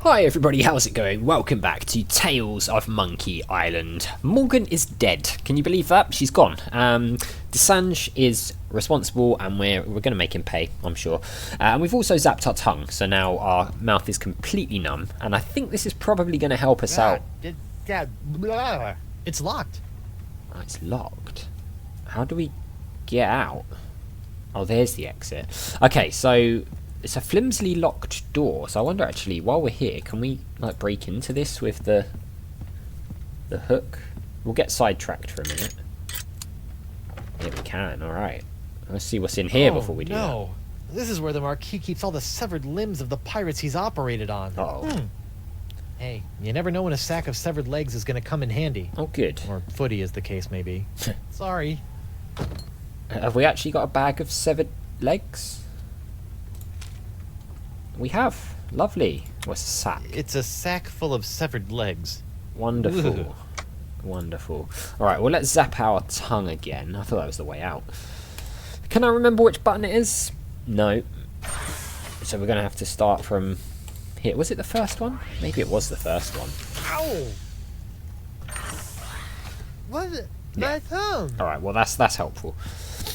Hi everybody, how's it going? Welcome back to Tales of Monkey Island. Morgan is dead. Can you believe that? She's gone. Desange is responsible and we're going to make him pay, I'm sure. And we've also zapped our tongue, so now our mouth is completely numb. And I think this is probably going to help us out. It's locked. Oh, it's locked. How do we get out? Oh, there's the exit. Okay, so it's a flimsily locked door, so I wonder actually, while we're here, can we like break into this with the hook? We'll get sidetracked for a minute. Yeah, we can, alright. Let's see what's in here before we do that. No, this is where the Marquis keeps all the severed limbs of the pirates he's operated on. Uh-oh. Hey, you never know when a sack of severed legs is going to come in handy. Oh, good. Or footy, as the case may be. Sorry. Have we actually got a bag of severed legs? We have. Lovely. What's a sack? It's a sack full of severed legs. Wonderful. Ooh. Wonderful. Alright, well let's zap our tongue again. I thought that was the way out. Can I remember which button it is? No. So we're going to have to start from here. Was it the first one? Maybe it was the first one. Ow! What? My tongue! Alright, well that's helpful.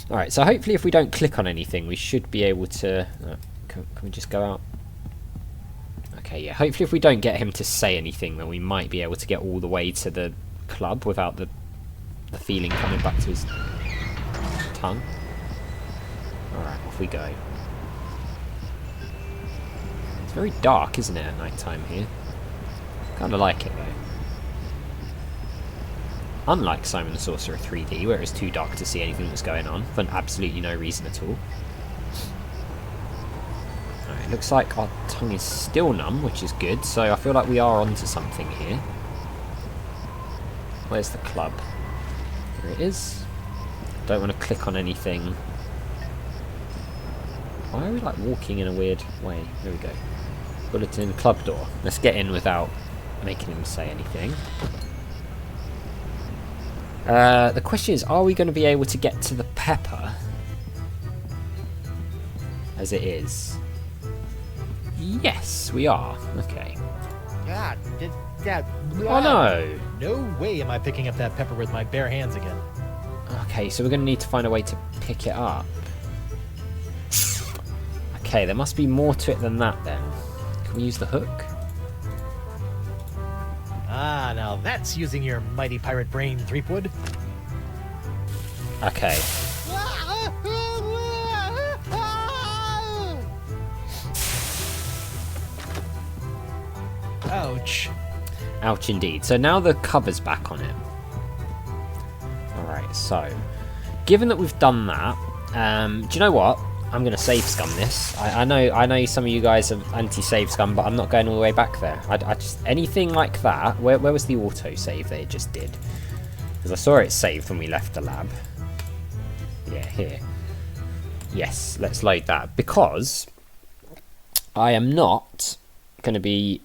Alright, so hopefully if we don't click on anything, we should be able to... Can we just go out? Okay, yeah. Hopefully if we don't get him to say anything, then we might be able to get all the way to the club without the feeling coming back to his tongue. Alright, off we go. It's very dark, isn't it, at night time here? Kind of like it, though. Unlike Simon the Sorcerer 3D, where it's too dark to see anything that's going on, for absolutely no reason at all. It looks like our tongue is still numb, which is good, so I feel like we are onto something here. Where's the club? There it is. Don't want to click on anything. Why are we like walking in a weird way? There we go. Bulletin club door. Let's get in without making him say anything. The question is, are we going to be able to get to the pepper as it is? Yes, we are. Okay. God, Oh no! No way am I picking up that pepper with my bare hands again. Okay, so we're going to need to find a way to pick it up. Okay, there must be more to it than that then. Can we use the hook? Ah, now that's using your mighty pirate brain, Threepwood. Okay. Ouch. Ouch indeed. So now the cover's back on it. Alright, so given that we've done that, do you know what? I'm going to save scum this. I know some of you guys are anti-save scum, but I'm not going all the way back there. I just anything like that. Where was the auto save that it just did? Because I saw it saved when we left the lab. Yeah, here. Yes, let's load that, because I am not going to be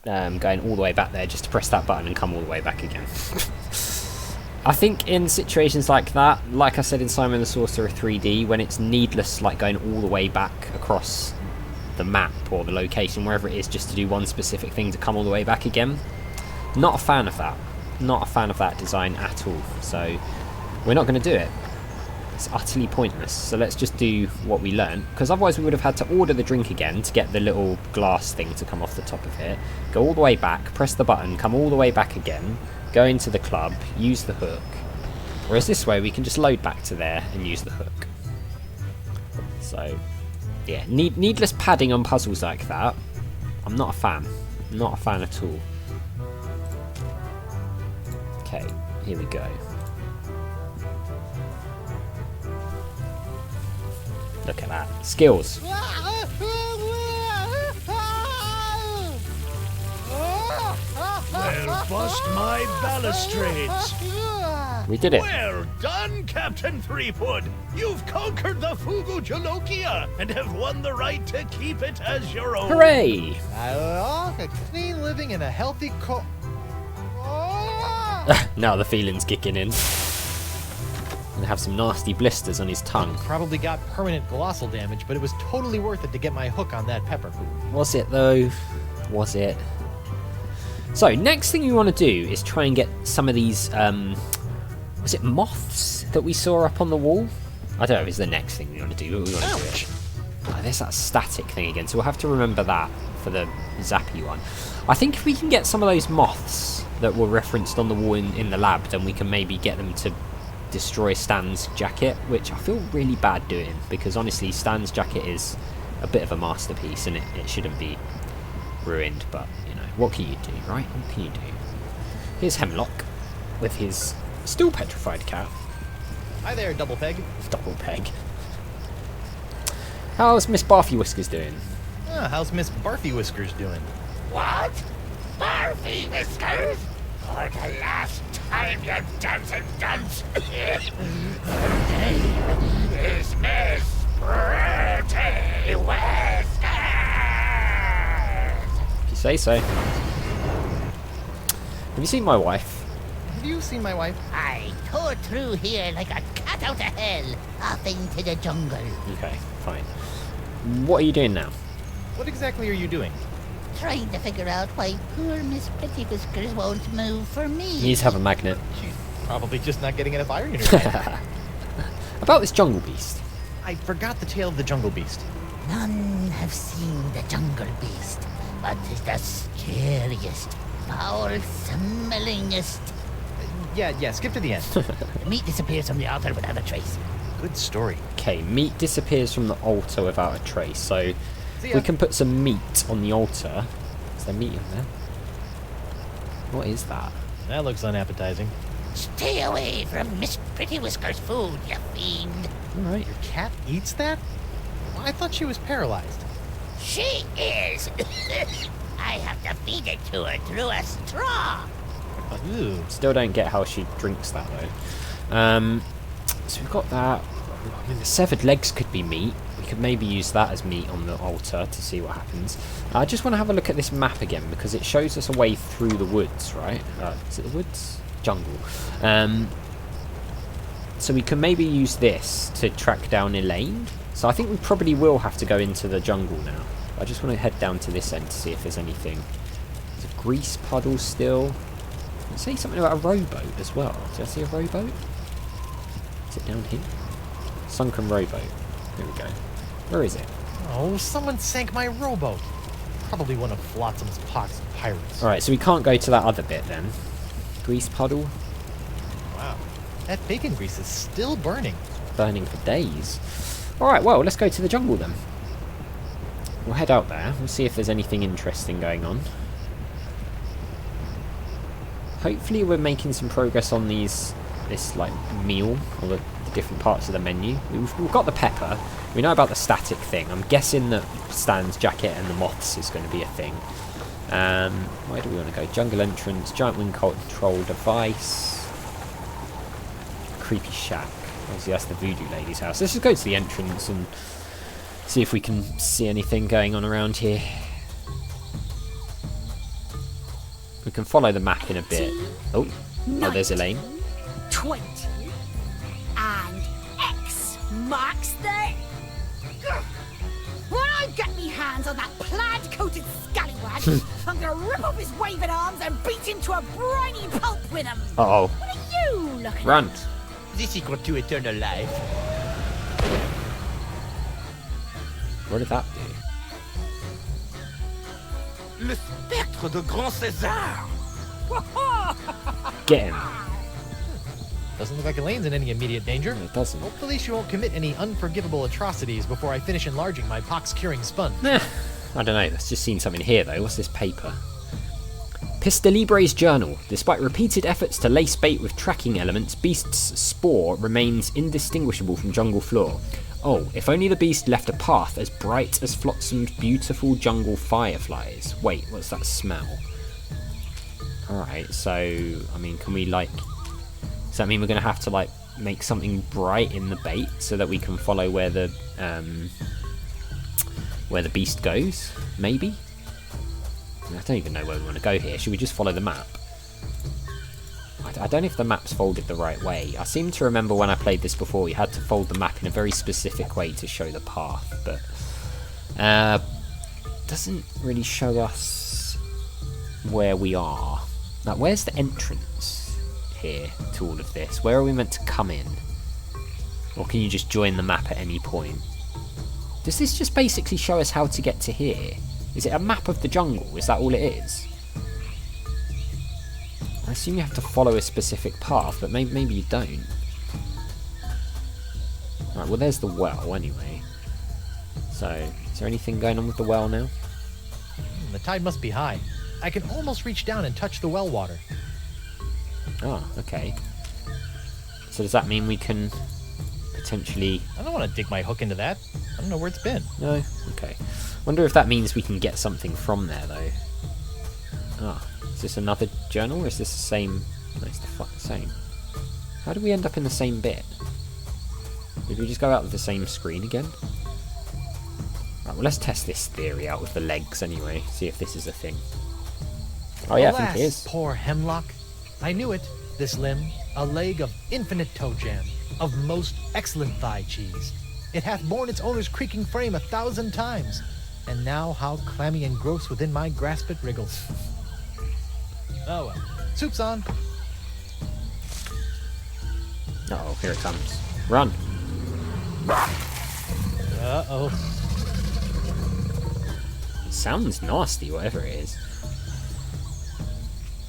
going all the way back there just to press that button and come all the way back again. I think in situations like that, like I said in Simon the Sorcerer 3D, when it's needless like going all the way back across the map or the location, wherever it is, just to do one specific thing to come all the way back again, not a fan of that. Not a fan of that design at all. So we're not going to do it. It's utterly pointless. So let's just do what we learned, because otherwise we would have had to order the drink again to get the little glass thing to come off the top of it, go all the way back, press the button, come all the way back again, go into the club, use the hook. Whereas this way we can just load back to there and use the hook. So yeah, needless padding on puzzles like that, I'm not a fan. Not a fan at all. Okay, here we go. Look at that. Skills. Well, bust my balustrades. We did it. Well done, Captain Threepwood. You've conquered the Fugu Jalokia and have won the right to keep it as your own. Hooray! I love a clean living and a healthy Now the feeling's kicking in. And have some nasty blisters on his tongue. Probably got permanent glossal damage, but it was totally worth it to get my hook on that pepper. Was it though? Was it? So, next thing you want to do is try and get some of these, was it moths that we saw up on the wall? I don't know if it's the next thing we want to do, but we want to do it. Oh, there's that static thing again, so we'll have to remember that for the zappy one. I think if we can get some of those moths that were referenced on the wall in the lab, then we can maybe get them to destroy Stan's jacket, which I feel really bad doing, because honestly Stan's jacket is a bit of a masterpiece and it shouldn't be ruined, but you know, what can you do, right? What can you do? Here's Hemlock with his still petrified cat. Hi there, Double Peg. Double Peg. How's Miss Barfy Whiskers doing? How's Miss Barfy Whiskers doing? What? Barfy Whiskers? For the last time, you dancing dunce. Her name is Miss Pretty Whiskers. If you say so. Have you seen my wife? Have you seen my wife? I tore through here like a cat out of hell, off into the jungle. Okay, fine. What are you doing now? What exactly are you doing? Trying to figure out why poor Miss Pretty Whiskers won't move for me. You need to have a magnet. She's probably just not getting enough iron in her head. About this jungle beast. I forgot the tale of the jungle beast. None have seen the jungle beast, but it's the scariest, foul-smellingest. Yeah, skip to the end. The meat disappears from the altar without a trace. Good story. Okay, meat disappears from the altar without a trace, so we can put some meat on the altar. Is there meat in there? What is that? That looks unappetizing. Stay away from Miss Pretty Whiskers' food, you fiend. Alright. Your cat eats that? I thought she was paralyzed. She is. I have to feed it to her through a straw. Ooh. Still don't get how she drinks that though. So we've got that. I mean, the severed legs could be meat. We could maybe use that as meat on the altar to see what happens. I just want to have a look at this map again because it shows us a way through the woods, right? Is it the woods? Jungle. So we can maybe use this to track down Elaine. So I think we probably will have to go into the jungle now. I just want to head down to this end to see if there's anything. There's a grease puddle still. Did it say something about a rowboat as well? Did I see a rowboat? Is it down here? Sunken rowboat. There we go. Where is it? Oh, someone sank my rowboat. Probably one of Flotsam's pox pirates. Alright, so we can't go to that other bit then. Grease puddle. Wow. That bacon grease is still burning. Burning for days. Alright, well, let's go to the jungle then. We'll head out there. We'll see if there's anything interesting going on. Hopefully we're making some progress on this like meal, or the different parts of the menu. We've got the pepper. We know about the static thing. I'm guessing that Stan's jacket and the moths is going to be a thing. Where do we want to go? Jungle entrance, giant wind control device, creepy shack. Obviously that's the voodoo lady's house. Let's just go to the entrance and see if we can see anything going on around here. We can follow the map in a bit. Oh, there's Elaine. 20 and X marks the. When I get me hands on that plaid-coated scallywag, I'm gonna rip off his waving arms and beat him to a briny pulp with him. Uh-oh. What are you looking Run. at? This equal to eternal life. What did that do? Le spectre de Grand César! Get him. Doesn't look like Elaine's in any immediate danger. It doesn't. Hopefully she won't commit any unforgivable atrocities before I finish enlarging my pox-curing sponge. Nah, I don't know. Let's just seen something here though. What's this paper? Pista Libre's journal. Despite repeated efforts to lace bait with tracking elements, Beast's spore remains indistinguishable from jungle floor. Oh, if only the beast left a path as bright as Flotsam's beautiful jungle fireflies. Wait, what's that smell? Alright, so, I mean, can we, like... Does that mean we're going to have to, like, make something bright in the bait so that we can follow where the beast goes? Maybe? I don't even know where we want to go here. Should we just follow the map? I don't know if the map's folded the right way. I seem to remember when I played this before, you had to fold the map in a very specific way to show the path, but doesn't really show us where we are. Now, where's the entrance here to all of this? Where are we meant to come in? Or can you just join the map at any point? Does this just basically show us how to get to here? Is it a map of the jungle? Is that all it is? I assume you have to follow a specific path, but maybe you don't. Right, well there's the well anyway. So, is there anything going on with the well now? The tide must be high. I can almost reach down and touch the well water. Oh, okay. So does that mean we can potentially... I don't want to dig my hook into that. I don't know where it's been. No? Okay. Wonder if that means we can get something from there, though. Ah, is this another journal, or is this the same... No, it's the fucking same. How did we end up in the same bit? Did we just go out of the same screen again? Right, well let's test this theory out with the legs anyway, see if this is a thing. Oh yeah, Alas, I think it is. poor hemlock. I knew it. This limb, a leg of infinite toe jam, of most excellent thigh cheese. It hath borne its owner's creaking frame 1,000 times, and now how clammy and gross within my grasp it wriggles. Oh well, soup's on. Uh-oh, here it comes. Run! Uh-oh. It sounds nasty, whatever it is.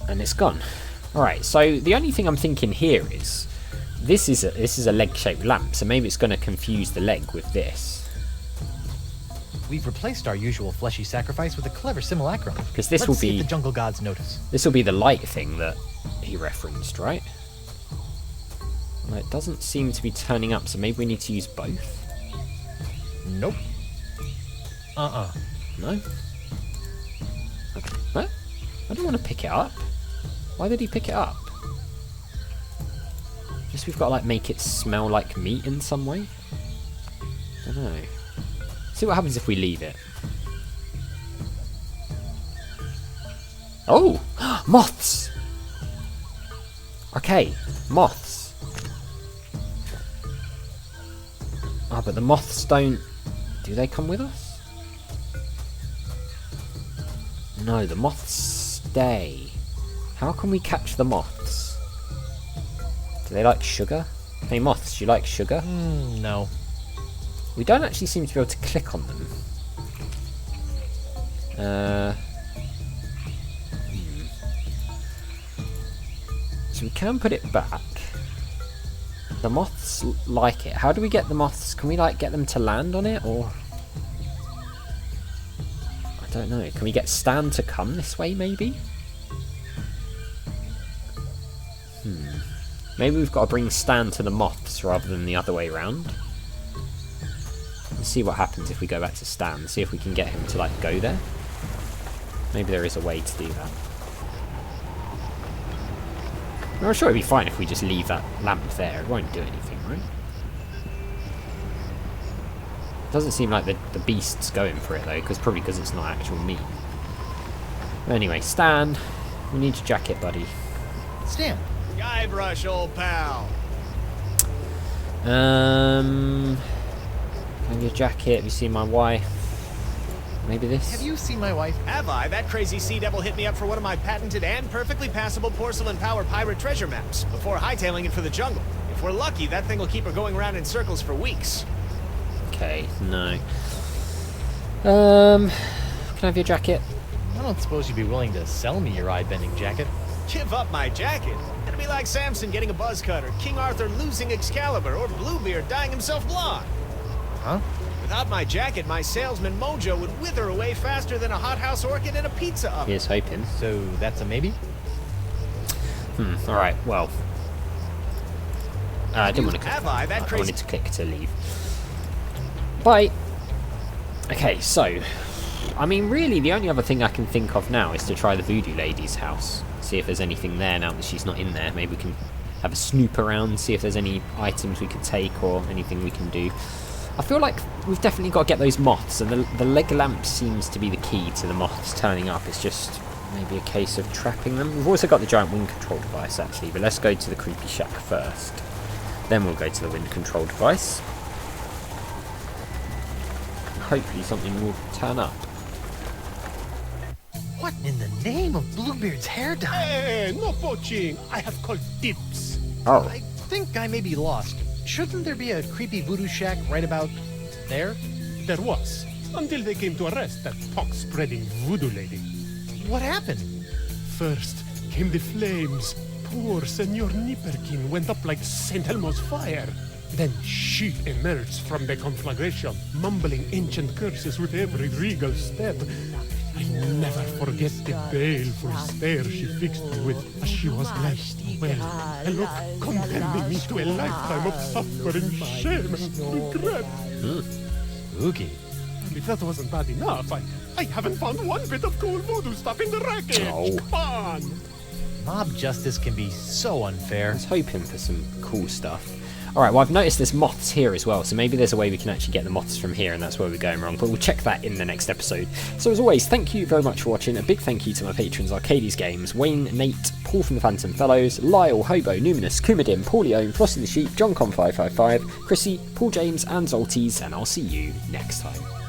And it's gone. Alright, so the only thing I'm thinking here is this is a leg-shaped lamp, so maybe it's going to confuse the leg with this. We've replaced our usual fleshy sacrifice with a clever simulacrum. Because this Let's will see be if the jungle gods notice. this will be the light thing that he referenced, right? Well, it doesn't seem to be turning up, so maybe we need to use both. Nope. Uh-uh. No? Okay. What? I don't want to pick it up. Why did he pick it up? Just we've got to like make it smell like meat in some way? I don't know. See what happens if we leave it. Oh! Moths! Okay, moths. Oh, but the moths don't... Do they come with us? No, the moths stay. How can we catch the moths? Do they like sugar? Hey moths, do you like sugar? No. We don't actually seem to be able to click on them. So we can put it back. The moths like it. How do we get the moths? Can we like get them to land on it, or... I don't know. Can we get Stan to come this way, maybe? Maybe we've got to bring Stan to the moths rather than the other way round. Let's see what happens if we go back to Stan. See if we can get him to like go there. Maybe there is a way to do that. I'm sure it'd be fine if we just leave that lamp there. It won't do anything, right? Doesn't seem like the beast's going for it though, probably because it's not actual meat. Anyway, Stan, we need your jacket, buddy. Stan. Guybrush, old pal. And your jacket. Have you seen my wife? Maybe this? Have you seen my wife? Have I? That crazy sea devil hit me up for one of my patented and perfectly passable porcelain power pirate treasure maps before hightailing it for the jungle. If we're lucky, that thing will keep her going around in circles for weeks. Okay, no. Can I have your jacket? I don't suppose you'd be willing to sell me your eye-bending jacket. Give up my jacket? It'd be like Samson getting a buzz cut, or King Arthur losing Excalibur, or Bluebeard dyeing himself blonde. Huh? Without my jacket, my salesman mojo would wither away faster than a hothouse orchid in a pizza oven. Here's hoping. So that's a maybe? Alright, well. I didn't want to click. Have I? That I crazy... wanted to click to leave. Bye! Okay, so... I mean, really, the only other thing I can think of now is to try the voodoo lady's house. See if there's anything there now that she's not in there. Maybe we can have a snoop around, see if there's any items we could take or anything we can do. I feel like we've definitely got to get those moths, and the leg lamp seems to be the key to the moths turning up. It's just maybe a case of trapping them. We've also got the giant wind control device, actually, but let's go to the creepy shack first. Then we'll go to the wind control device. Hopefully something will turn up. What in the name of Bluebeard's hair dye? Hey, no poaching. I have called dibs. Oh. I think I may be lost. Shouldn't there be a creepy voodoo shack right about there? There was, until they came to arrest that talk-spreading voodoo lady. What happened? First came the flames. Poor Senor Nipperkin went up like St. Elmo's fire. Then she emerged from the conflagration, mumbling ancient curses with every regal step. I never forget the baleful stare she fixed me with as she was led away. A look condemning me to a lifetime of suffering, shame, and regret. Spooky. And if that wasn't bad enough, I haven't found one bit of cool voodoo stuff in the wreckage. Oh. Come on! Mob justice can be so unfair. I was hoping for some cool stuff. Alright, well I've noticed there's moths here as well, so maybe there's a way we can actually get the moths from here and that's where we're going wrong, but we'll check that in the next episode. So as always, thank you very much for watching. A big thank you to my patrons Arcades Games, Wayne, Nate, Paul from the Phantom Fellows, Lyle, Hobo, Numinous, Kumadim, Paulione, Frosty the Sheep, JohnCon555, Chrissy, Paul James and Zolties, and I'll see you next time.